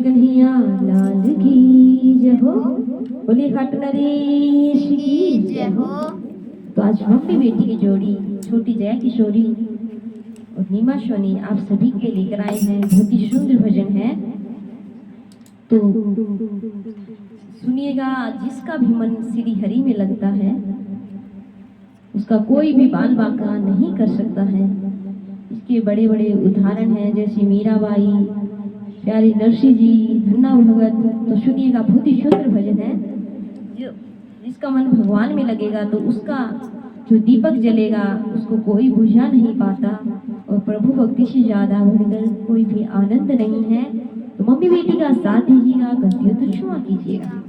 कन्हैया लाल की जय हो। बोले खाटू नरेश की जय हो। तो आज मम्मी बेटी की जोड़ी छोटी जया किशोरी और नीमा सोनी आप सभी के लिए लेकर आए हैं। बहुत ही सुंदर भजन है, तो सुनिएगा। जिसका भी मन श्री हरि में लगता है उसका कोई भी बाल बांका नहीं कर सकता है। इसके बड़े बड़े उदाहरण हैं, जैसे मीराबाई, प्यारे नरसिंह जी, धन्ना भगत। तो सुनिएगा, बहुत ही सुंदर भजन है। जो जिसका मन भगवान में लगेगा तो उसका जो दीपक जलेगा उसको कोई बुझा नहीं पाता, और प्रभु भक्ति से ज्यादा बढ़कर कोई भी आनंद नहीं है। तो मम्मी बेटी का साथ दीजिएगा, गलतियों तो क्षमा कीजिएगा।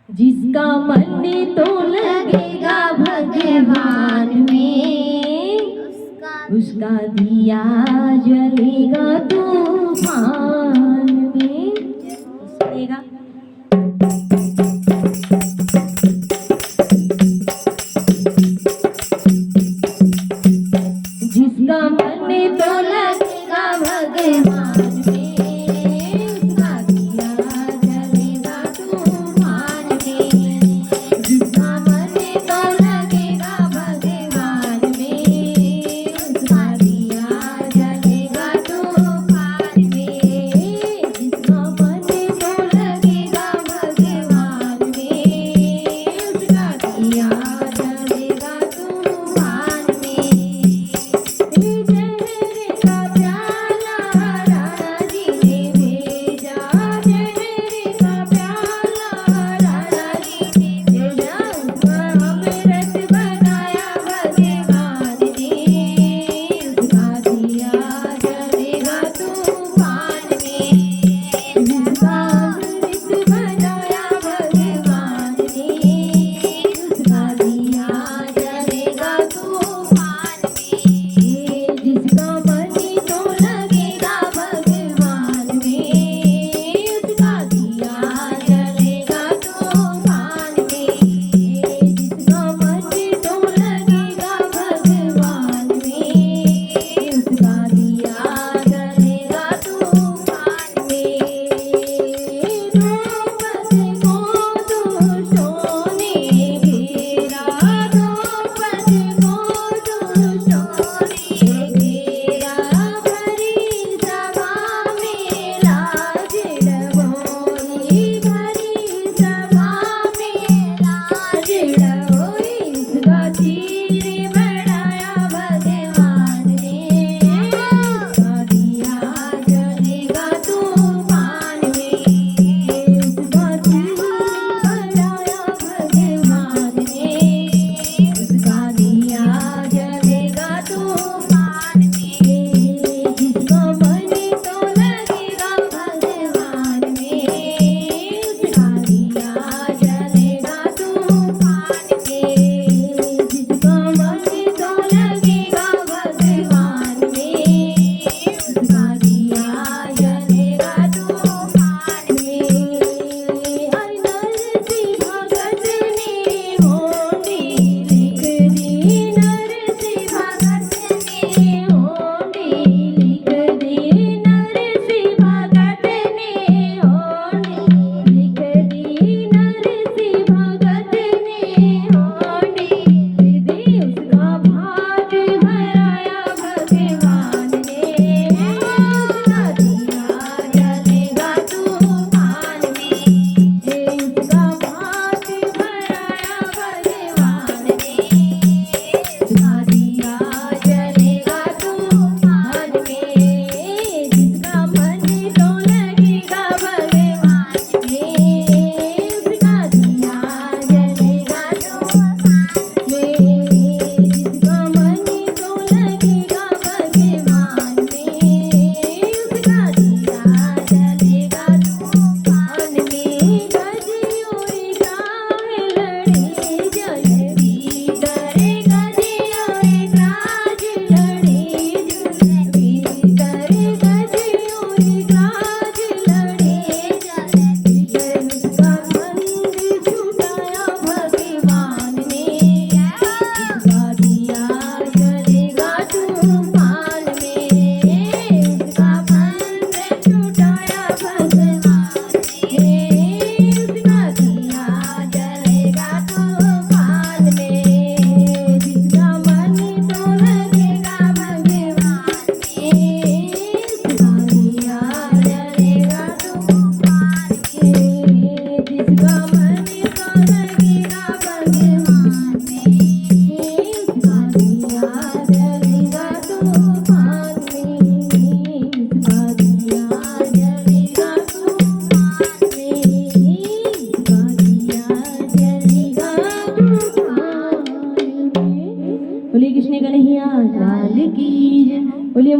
जिसका मन तो लगेगा भगवान में, उसका दिया जलेगा तूफान में। सुनिएगा, जिसका मन तो लगेगा भगवान में, उसका दिया जलेगा तूफान में। जिसका मन तो लगेगा भगवान में, उसका दिया जलेगा तूफान में। जिसका मन तो लगेगा भगवान में, उसका दिया जलेगा तूफान में। जहर का प्याला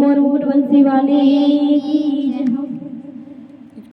मोर मोर बंसी वाले की